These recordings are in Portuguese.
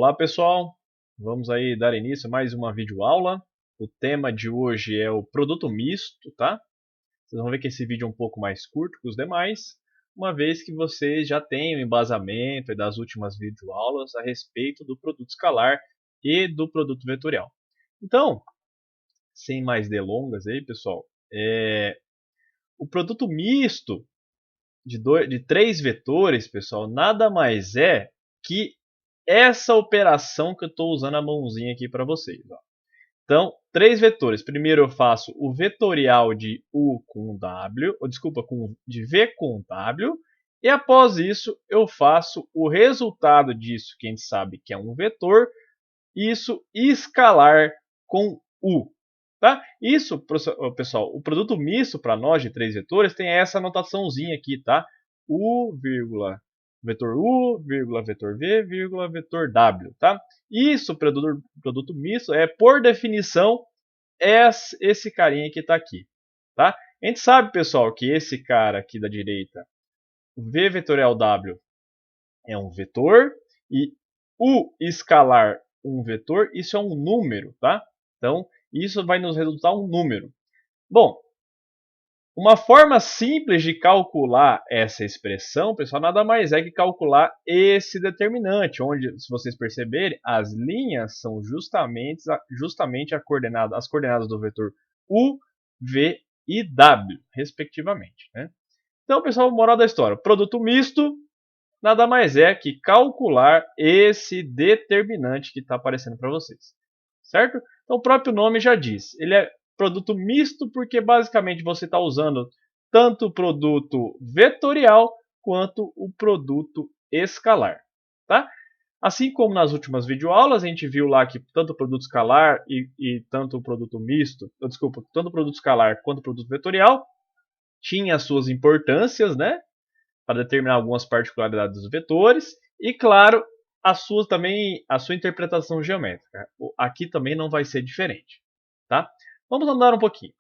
Olá pessoal, vamos aí dar início a mais uma videoaula. O tema de hoje é o produto misto, tá? Vocês vão ver que esse vídeo é um pouco mais curto que os demais, uma vez que vocês já têm o embasamento das últimas videoaulas a respeito do produto escalar e do produto vetorial. Então, sem mais delongas aí pessoal, o produto misto de três vetores, pessoal, nada mais é que essa operação que eu estou usando a mãozinha aqui para vocês. Ó. Então, três vetores. Primeiro eu faço o vetorial de U com W, ou desculpa, de V com W, e após isso eu faço o resultado disso, que a gente sabe que é um vetor, isso escalar com U. Tá? Isso, pessoal, o produto misto para nós de três vetores tem essa anotaçãozinha aqui, tá? U, vetor U, vetor V, vetor W, tá? Isso, produto misto, é por definição esse carinha que está aqui, tá? A gente sabe, pessoal, que esse cara aqui da direita, o V vetorial W, é um vetor e U escalar um vetor, isso é um número, tá? Então, isso vai nos resultar um número. Bom, uma forma simples de calcular essa expressão, pessoal, nada mais é que calcular esse determinante, onde, se vocês perceberem, as linhas são justamente as coordenadas do vetor U, V e W, respectivamente. Né? Então, pessoal, moral da história, produto misto nada mais é que calcular esse determinante que está aparecendo para vocês. Certo? Então o próprio nome já diz. Ele é produto misto porque basicamente você está usando tanto o produto vetorial quanto o produto escalar. Tá? Assim como nas últimas videoaulas, a gente viu lá que tanto o produto escalar e tanto o produto misto, desculpa, tanto o produto escalar quanto o produto vetorial tinha as suas importâncias, né? Para determinar algumas particularidades dos vetores e, claro, a sua interpretação geométrica. Aqui também não vai ser diferente. Tá? Vamos andar um pouquinho.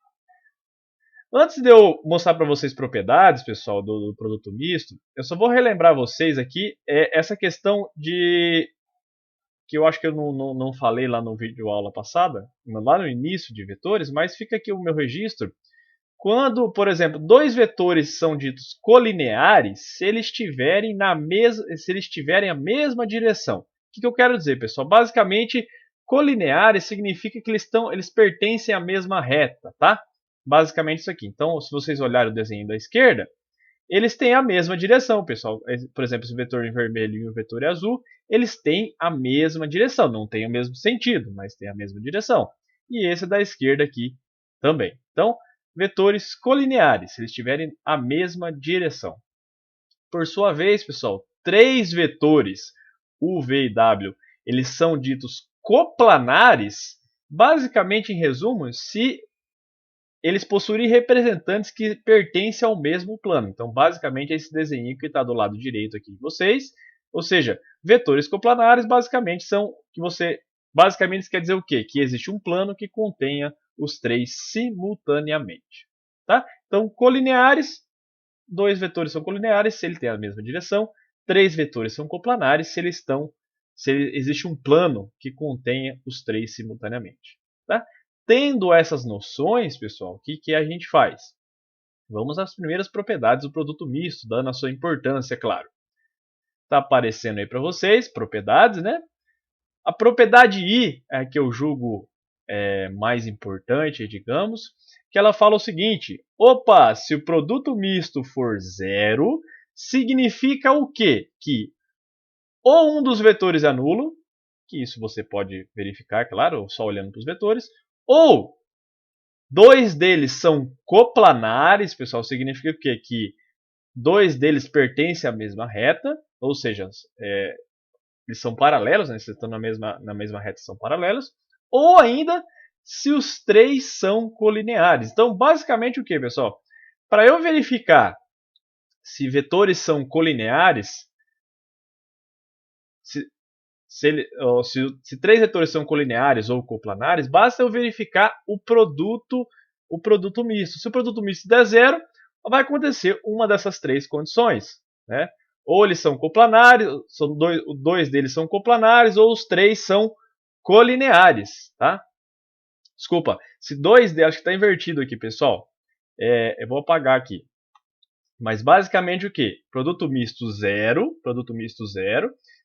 Antes de eu mostrar para vocês propriedades, pessoal, do produto misto, eu só vou relembrar vocês aqui essa questão que eu acho que eu não falei lá no vídeo aula passada, lá no início de vetores, mas fica aqui o meu registro. Quando, por exemplo, dois vetores são ditos colineares, se eles tiverem a mesma direção. O que eu quero dizer, pessoal? Basicamente, colineares significa que eles pertencem à mesma reta, tá? Basicamente isso aqui. Então, se vocês olharem o desenho da esquerda, eles têm a mesma direção, pessoal. Por exemplo, esse vetor em vermelho e o vetor em azul, eles têm a mesma direção. Não tem o mesmo sentido, mas têm a mesma direção. E esse da esquerda aqui também. Então, vetores colineares, se eles tiverem a mesma direção. Por sua vez, pessoal, três vetores, U, V e W, eles são ditos coplanares, basicamente, em resumo, se eles possuírem representantes que pertencem ao mesmo plano. Então, basicamente, é esse desenho que está do lado direito aqui de vocês. Ou seja, vetores coplanares basicamente basicamente isso quer dizer o quê? Que existe um plano que contenha os três simultaneamente. Tá? Então, colineares, dois vetores são colineares se ele tem a mesma direção, três vetores são coplanares se existe um plano que contenha os três simultaneamente. Tá? Tendo essas noções, pessoal, o que a gente faz? Vamos às primeiras propriedades do produto misto, dando a sua importância, claro. Está aparecendo aí para vocês, propriedades, né? A propriedade I é a que eu julgo mais importante, digamos, que ela fala o seguinte: opa, se o produto misto for zero, significa o quê? Que ou um dos vetores é nulo, que isso você pode verificar, claro, só olhando para os vetores, ou dois deles são coplanares, pessoal, significa o quê? Que dois deles pertencem à mesma reta, ou seja, eles são paralelos, né? Se estão na mesma reta, são paralelos, ou ainda se os três são colineares. Então, basicamente o que, pessoal? Para eu verificar se vetores são colineares, se três vetores são colineares ou coplanares, basta eu verificar o produto misto. Se o produto misto der zero, vai acontecer uma dessas três condições. Né? Ou eles são coplanares, dois deles são coplanares, ou os três são colineares, tá? Desculpa, se dois deles, acho que está invertido aqui, pessoal. Eu vou apagar aqui. Mas basicamente o que? Produto misto zero.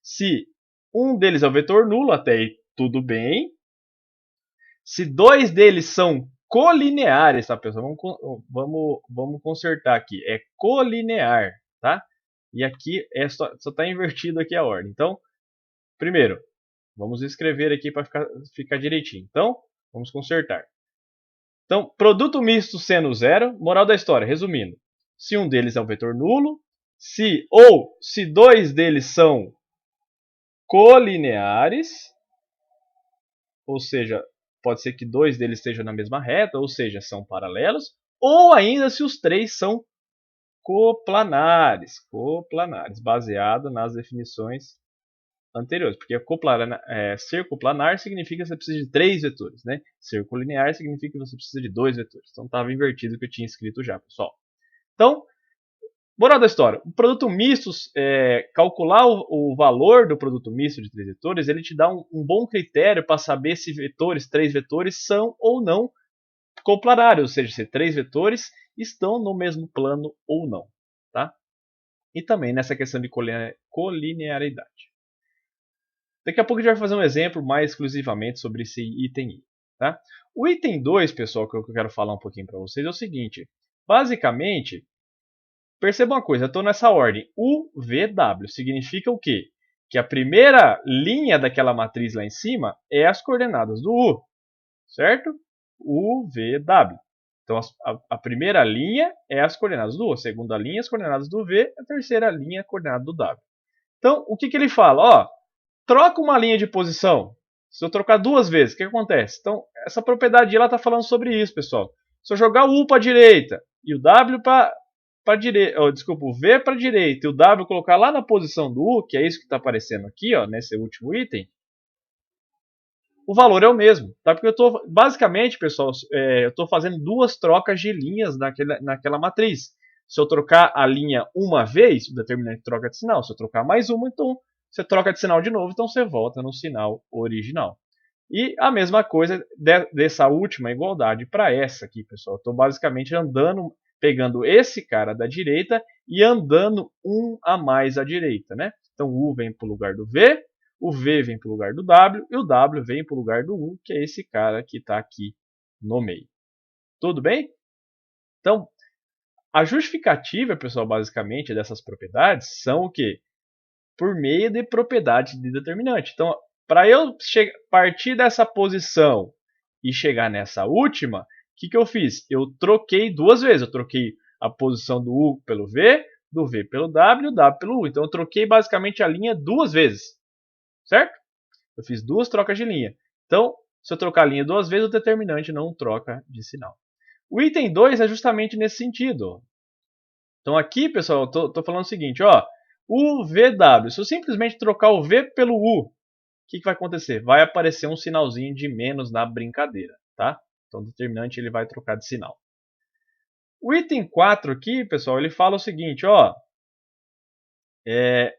Se um deles é o vetor nulo, até aí tudo bem. Se dois deles são colineares, tá, pessoal? Vamos consertar aqui. É colinear, tá? E aqui só está invertido aqui a ordem. Então, primeiro, vamos escrever aqui para ficar direitinho. Então, vamos consertar. Então, produto misto sendo zero, moral da história, resumindo. Se um deles é um vetor nulo, se dois deles são colineares, ou seja, pode ser que dois deles estejam na mesma reta, ou seja, são paralelos, ou ainda se os três são coplanares, baseado nas definições anteriores, porque ser coplanar significa que você precisa de 3 vetores, né? Ser colinear significa que você precisa de 2 vetores. Então estava invertido o que eu tinha escrito já, pessoal. Então, moral da história, o produto misto, calcular o valor do produto misto de 3 vetores, ele te dá um bom critério para saber se 3 vetores são ou não coplanares, ou seja, se 3 vetores estão no mesmo plano ou não, tá? E também nessa questão de colinearidade. Daqui a pouco a gente vai fazer um exemplo mais exclusivamente sobre esse item I. Tá? O item 2, pessoal, que eu quero falar um pouquinho para vocês é o seguinte. Basicamente, perceba uma coisa, eu estou nessa ordem. UVW significa o quê? Que a primeira linha daquela matriz lá em cima é as coordenadas do U. Certo? UVW. Então, a primeira linha é as coordenadas do U. A segunda linha, as coordenadas do V. A terceira linha, a coordenada do W. Então, o que ele fala? Ó, troca uma linha de posição. Se eu trocar 2 vezes, o que acontece? Então, essa propriedade ela está falando sobre isso, pessoal. Se eu jogar o U para a direita e o W para a direita, desculpa, o V para a direita e o W colocar lá na posição do U, que é isso que está aparecendo aqui, ó, nesse último item, o valor é o mesmo. Tá? Porque eu estou, basicamente, pessoal, eu estou fazendo 2 trocas de linhas naquela matriz. Se eu trocar a linha uma vez, o determinante troca de sinal. Se eu trocar mais uma, então você troca de sinal de novo, então você volta no sinal original. E a mesma coisa dessa última igualdade para essa aqui, pessoal. Estou basicamente pegando esse cara da direita e andando um a mais à direita, né? Então o U vem para o lugar do V, o V vem para o lugar do W e o W vem para o lugar do U, que é esse cara que está aqui no meio. Tudo bem? Então, a justificativa, pessoal, basicamente, dessas propriedades são o quê? Por meio de propriedade de determinante. Então, para eu partir dessa posição e chegar nessa última, o que eu fiz? Eu troquei 2 vezes. Eu troquei a posição do U pelo V, do V pelo W e o W pelo U. Então, eu troquei basicamente a linha 2 vezes. Certo? Eu fiz 2 trocas de linha. Então, se eu trocar a linha 2 vezes, o determinante não troca de sinal. O item 2 é justamente nesse sentido. Então aqui, pessoal, eu estou falando o seguinte, ó, o VW, se eu simplesmente trocar o V pelo U, o que vai acontecer? Vai aparecer um sinalzinho de menos na brincadeira, tá? Então o determinante ele vai trocar de sinal. O item 4 aqui, pessoal, ele fala o seguinte, ó, é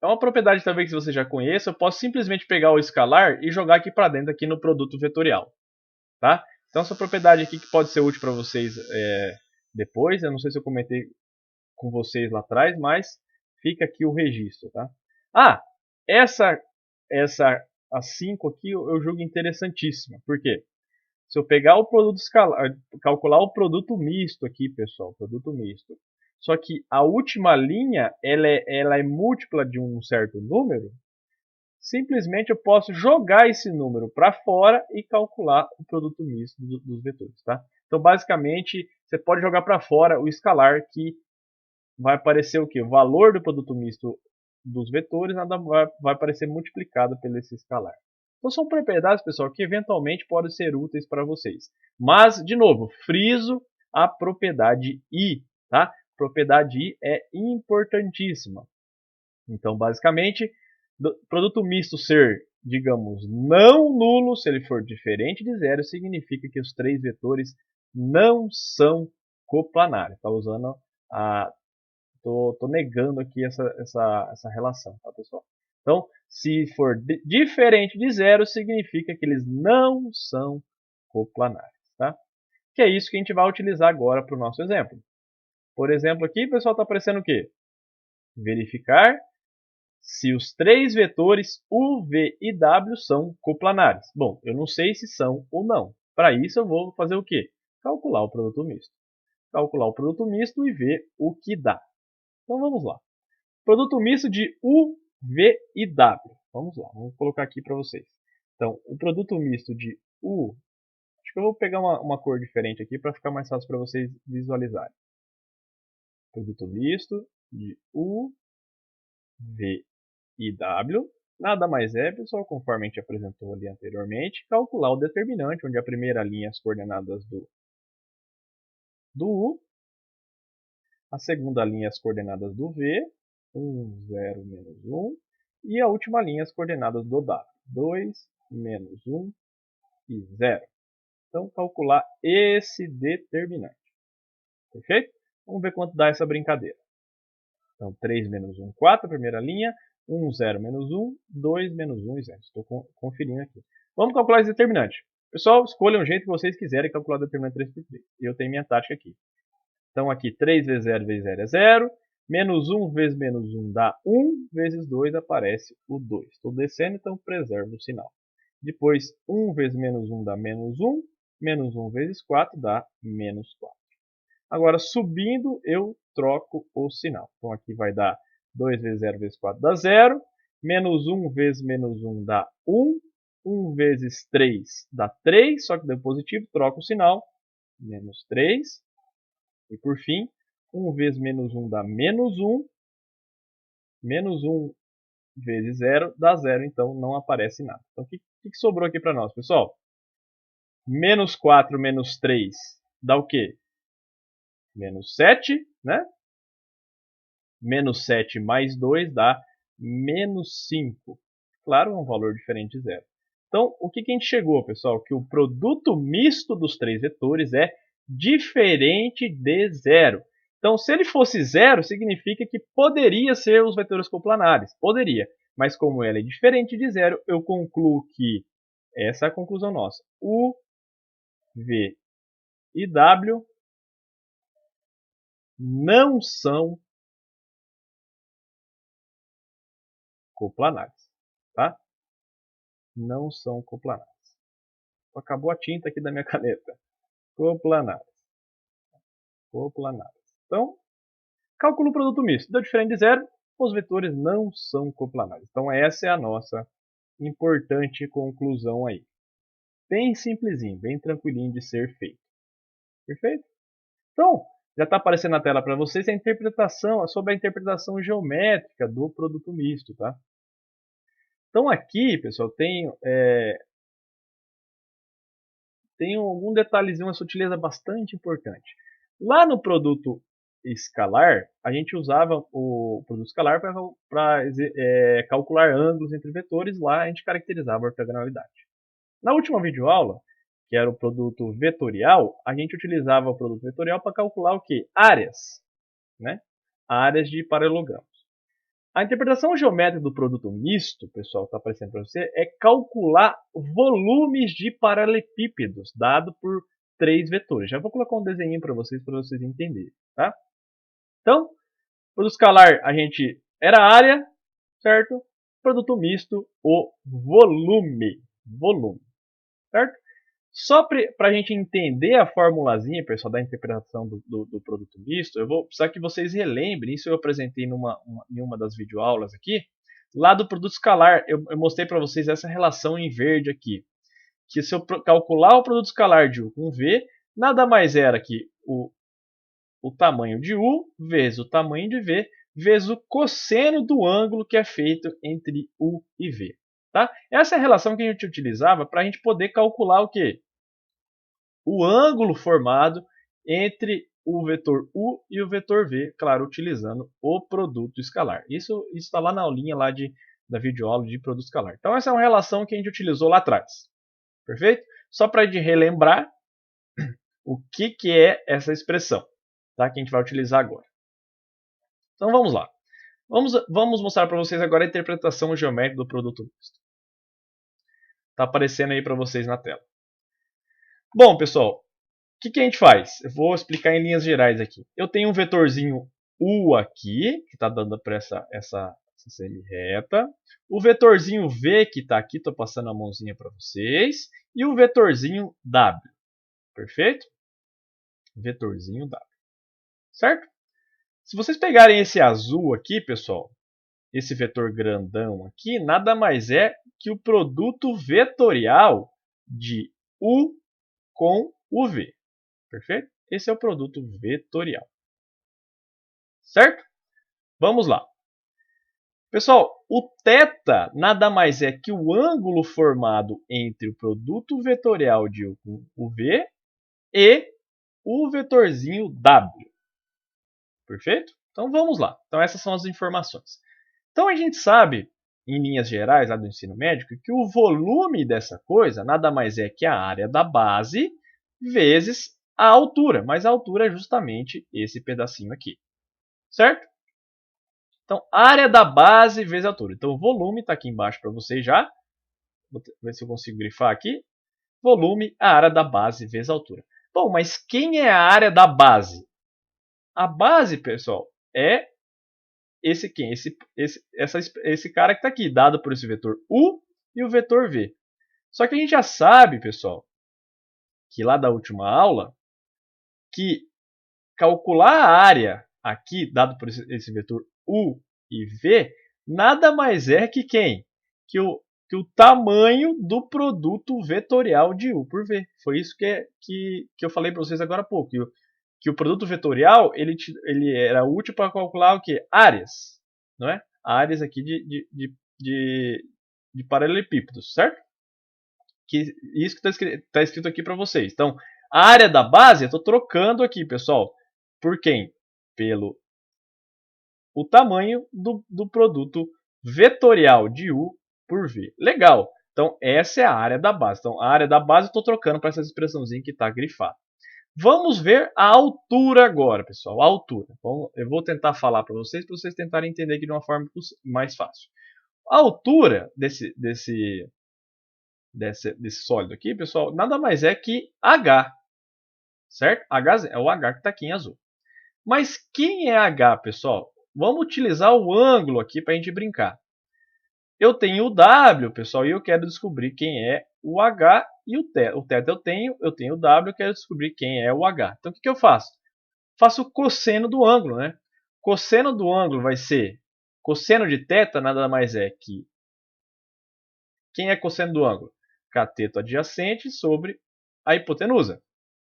uma propriedade também que você já conheça, eu posso simplesmente pegar o escalar e jogar aqui para dentro, aqui no produto vetorial, tá? Então essa propriedade aqui que pode ser útil para vocês depois, eu não sei se eu comentei com vocês lá atrás, mas fica aqui o registro, tá? Ah, essa a 5 aqui eu julgo interessantíssima. Por quê? Se eu pegar o produto escalar, calcular o produto misto aqui, pessoal, produto misto. Só que a última linha, ela é múltipla de um certo número, simplesmente eu posso jogar esse número para fora e calcular o produto misto dos vetores, tá? Então, basicamente, você pode jogar para fora o escalar que vai aparecer o que? O valor do produto misto dos vetores vai aparecer multiplicado pelo esse escalar. Então são propriedades, pessoal, que eventualmente podem ser úteis para vocês. Mas, de novo, friso a propriedade I, tá? A propriedade I é importantíssima. Então, basicamente, produto misto ser, digamos, não nulo, se ele for diferente de zero, significa que os 3 vetores não são coplanares. Está usando a tô negando aqui essa relação, tá, pessoal? Então, se for diferente de zero, significa que eles não são coplanares, tá? Que é isso que a gente vai utilizar agora para o nosso exemplo. Por exemplo, aqui, pessoal, está aparecendo o quê? Verificar se os três vetores U, V e W são coplanares. Bom, eu não sei se são ou não. Para isso, eu vou fazer o quê? Calcular o produto misto. Calcular o produto misto e ver o que dá. Então, vamos lá. Produto misto de U, V e W. Vamos lá, vamos colocar aqui para vocês. Então, o produto misto de U... Acho que eu vou pegar uma cor diferente aqui para ficar mais fácil para vocês visualizarem. Produto misto de U, V e W. Nada mais é, pessoal, conforme a gente apresentou ali anteriormente, calcular o determinante, onde a primeira linha é as coordenadas do U, a segunda linha as coordenadas do V, 1, 0, menos 1, e a última linha as coordenadas do W, 2, menos 1 e 0. Então, calcular esse determinante. Perfeito? Vamos ver quanto dá essa brincadeira. Então, 3 menos 1, 4, primeira linha. 1, 0, menos 1, 2, menos 1 e 0. Estou conferindo aqui. Vamos calcular esse determinante. Pessoal, escolham o jeito que vocês quiserem calcular o determinante 3 por 3. E eu tenho minha tática aqui. Então, aqui, 3 vezes 0 vezes 0 é 0. Menos 1 vezes menos 1 dá 1. Vezes 2 aparece o 2. Estou descendo, então preservo o sinal. Depois, 1 vezes menos 1 dá menos 1. Menos 1 vezes 4 dá menos 4. Agora, subindo, eu troco o sinal. Então, aqui vai dar 2 vezes 0 vezes 4 dá 0. Menos 1 vezes menos 1 dá 1. 1 vezes 3 dá 3, só que deu positivo, troco o sinal. Menos 3. E, por fim, 1 vezes menos 1 dá menos 1. Menos 1 vezes 0 dá 0, então não aparece nada. Então, o que sobrou aqui para nós, pessoal? Menos 4 menos 3 dá o quê? Menos 7, né? Menos 7 mais 2 dá menos 5. Claro, é um valor diferente de zero. Então, o que a gente chegou, pessoal? Que o produto misto dos três vetores é diferente de zero. Então, se ele fosse zero, significa que poderia ser os vetores coplanares. Poderia. Mas como ela é diferente de zero, eu concluo que essa é a conclusão nossa. U, V e W não são coplanares, tá? Não são coplanares. Acabou a tinta aqui da minha caneta. Coplanares. Coplanares. Então, cálculo produto misto. Deu diferente de zero, os vetores não são coplanares. Então, essa é a nossa importante conclusão aí. Bem simplesinho, bem tranquilinho de ser feito. Perfeito? Então, já está aparecendo na tela para vocês a interpretação, sobre a interpretação geométrica do produto misto, tá? Então aqui, pessoal, tem algum detalhezinho, uma sutileza bastante importante. Lá no produto escalar, a gente usava o produto escalar para calcular ângulos entre vetores. Lá a gente caracterizava a ortogonalidade. Na última videoaula, que era o produto vetorial, a gente utilizava o produto vetorial para calcular o quê? Áreas, né? Áreas de paralelogramos. A interpretação geométrica do produto misto, pessoal, está aparecendo para você, é calcular volumes de paralelepípedos dado por três vetores. Já vou colocar um desenho para vocês entenderem, tá? Então, produto escalar a gente era a área, certo? Produto misto, o volume, certo? Só para a gente entender a formulazinha, pessoal, da interpretação do produto misto, eu vou precisar que vocês relembrem, isso eu apresentei em uma das videoaulas aqui, lá do produto escalar, eu mostrei para vocês essa relação em verde aqui, que se eu calcular o produto escalar de U com V, nada mais era que o tamanho de U vezes o tamanho de V, vezes o cosseno do ângulo que é feito entre U e V. Tá? Essa é a relação que a gente utilizava para a gente poder calcular o quê? O ângulo formado entre o vetor U e o vetor V, claro, utilizando o produto escalar. Isso está lá na aulinha lá da videoaula de produto escalar. Então essa é uma relação que a gente utilizou lá atrás. Perfeito? Só para relembrar o que é essa expressão, tá? Que a gente vai utilizar agora. Então vamos lá. Vamos mostrar para vocês agora a interpretação geométrica do produto misto. Está aparecendo aí para vocês na tela. Bom, pessoal, o que a gente faz? Eu vou explicar em linhas gerais aqui. Eu tenho um vetorzinho U aqui, que está dando para essa semi-reta. O vetorzinho V que está aqui, estou passando a mãozinha para vocês. E o vetorzinho W. Perfeito? Vetorzinho W. Certo? Se vocês pegarem esse azul aqui, pessoal, esse vetor grandão aqui, nada mais é que o produto vetorial de U com o V. Perfeito? Esse é o produto vetorial. Certo? Vamos lá. Pessoal, o θ nada mais é que o ângulo formado entre o produto vetorial de U com o V e o vetorzinho W. Perfeito? Então vamos lá. Então essas são as informações. Então a gente sabe, em linhas gerais lá do ensino médio, que o volume dessa coisa nada mais é que a área da base vezes a altura. Mas a altura é justamente esse pedacinho aqui. Certo? Então, área da base vezes a altura. Então, o volume está aqui embaixo para vocês já. Vou ver se eu consigo grifar aqui. Volume, a área da base vezes a altura. Bom, mas quem é a área da base? A base, pessoal, é esse quem? Esse cara que está aqui, dado por esse vetor U e o vetor V. Só que a gente já sabe, pessoal, que lá da última aula, que calcular a área aqui, dado por esse vetor U e V, nada mais é que quem? Que o tamanho do produto vetorial de U por V. Foi isso que eu falei para vocês agora há pouco. Que o produto vetorial ele era útil para calcular o que? Áreas. Não é? Áreas aqui de paralelepípedos, certo? Isso que está escrito aqui para vocês. Então, a área da base, eu estou trocando aqui, pessoal. Por quem? Pelo o tamanho do produto vetorial de U por V. Legal. Então, essa é a área da base. Então, a área da base eu estou trocando para essa expressãozinha que está grifada. Vamos ver a altura agora, pessoal. A altura. Bom, eu vou tentar falar para vocês tentarem entender aqui de uma forma mais fácil. A altura desse sólido aqui, pessoal, nada mais é que H. Certo? H é o H que está aqui em azul. Mas quem é H, pessoal? Vamos utilizar o ângulo aqui para a gente brincar. Eu tenho o W, pessoal, e eu quero descobrir quem é o H e o θ. O θ eu tenho o W, eu quero descobrir quem é o H. Então, o que eu faço? Faço o cosseno do ângulo, né? Cosseno do ângulo vai ser cosseno de θ, nada mais é que... Quem é cosseno do ângulo? Cateto adjacente sobre a hipotenusa.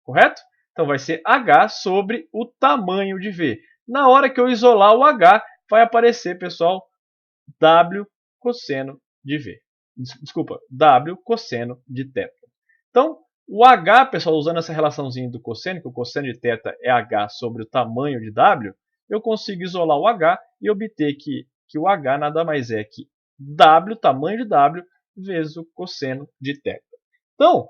Correto? Então, vai ser H sobre o tamanho de V. Na hora que eu isolar o H, vai aparecer, pessoal, W cosseno de V. Desculpa, W cosseno de θ. Então, o H, pessoal, usando essa relaçãozinha do cosseno, que o cosseno de θ é H sobre o tamanho de W, eu consigo isolar o H e obter que o H nada mais é que W, tamanho de W, vezes o cosseno de θ. Então,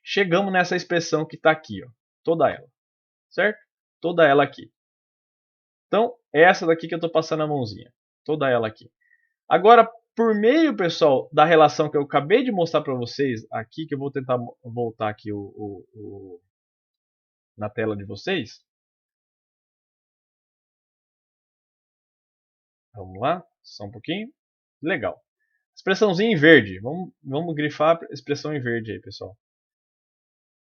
chegamos nessa expressão que está aqui, ó, toda ela. Certo? Toda ela aqui. Então, é essa daqui que eu estou passando a mãozinha. Toda ela aqui. Agora, por meio, pessoal, da relação que eu acabei de mostrar para vocês aqui, que eu vou tentar voltar aqui na tela de vocês. Vamos lá, só um pouquinho. Legal. Expressãozinha em verde. Vamos grifar a expressão em verde aí, pessoal.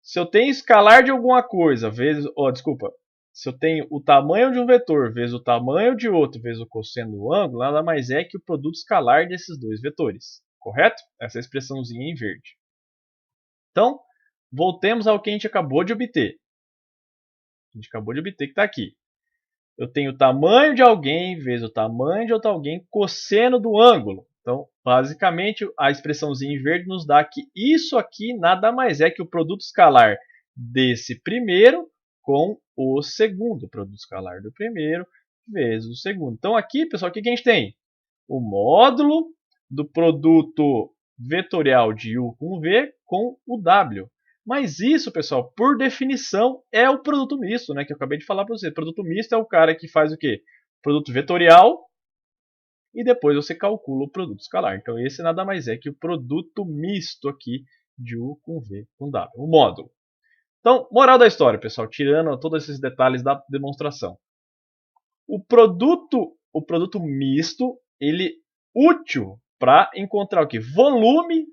Se eu tenho escalar de alguma coisa, vezes... desculpa. Se eu tenho o tamanho de um vetor vezes o tamanho de outro vezes o cosseno do ângulo, nada mais é que o produto escalar desses dois vetores. Correto? Essa é a expressãozinha em verde. Então, voltemos ao que a gente acabou de obter. A gente acabou de obter que está aqui. Eu tenho o tamanho de alguém vezes o tamanho de outro alguém, cosseno do ângulo. Então, basicamente, a expressãozinha em verde nos dá que isso aqui nada mais é que o produto escalar desse primeiro com o segundo. O produto escalar do primeiro vezes o segundo. Então, aqui, pessoal, o que a gente tem? O módulo do produto vetorial de U com V com o W. Mas isso, pessoal, por definição, é o produto misto, né? Que eu acabei de falar para você. O produto misto é o cara que faz o quê? produto vetorial e depois você calcula o produto escalar. Então esse nada mais é que o produto misto aqui de U com V com W, o módulo. Então, moral da história, pessoal, tirando todos esses detalhes da demonstração. O produto misto, ele é útil para encontrar o que? Volume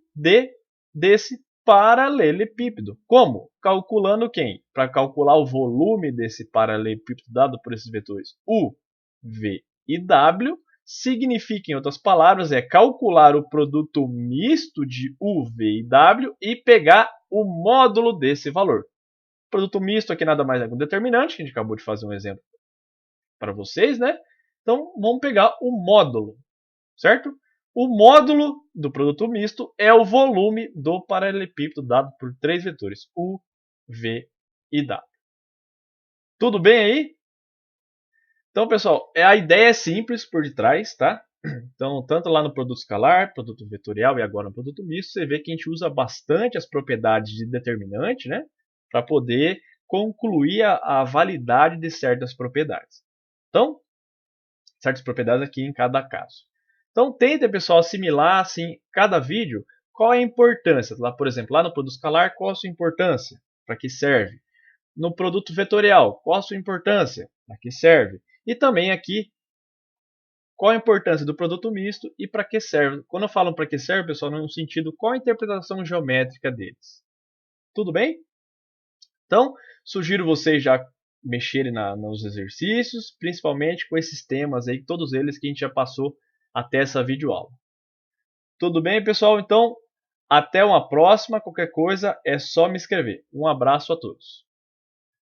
desse paralelepípedo. Como? Calculando quem? Para calcular o volume desse paralelepípedo dado por esses vetores U, V e W, significa, em outras palavras, é calcular o produto misto de U, V e W e pegar o módulo desse valor. O produto misto aqui nada mais é que um determinante, que a gente acabou de fazer um exemplo para vocês, né? Então vamos pegar o módulo, certo? O módulo do produto misto é o volume do paralelepípedo dado por três vetores, U, V e W. Tudo bem aí? Então, pessoal, a ideia é simples por detrás, tá? Então, tanto lá no produto escalar, produto vetorial e agora no produto misto, você vê que a gente usa bastante as propriedades de determinante, né? Para poder concluir a validade de certas propriedades. Então, certas propriedades aqui em cada caso. Então, tenta, pessoal, assimilar assim, cada vídeo, qual é a importância. Lá, por exemplo, lá no produto escalar, qual a sua importância? Para que serve? No produto vetorial, qual a sua importância? Para que serve? E também aqui, qual a importância do produto misto e para que serve. Quando eu falo para que serve, pessoal, no sentido, qual a interpretação geométrica deles. Tudo bem? Então, sugiro vocês já mexerem nos exercícios, principalmente com esses temas aí, todos eles que a gente já passou até essa videoaula. Tudo bem, pessoal? Então, até uma próxima. Qualquer coisa é só me escrever. Um abraço a todos.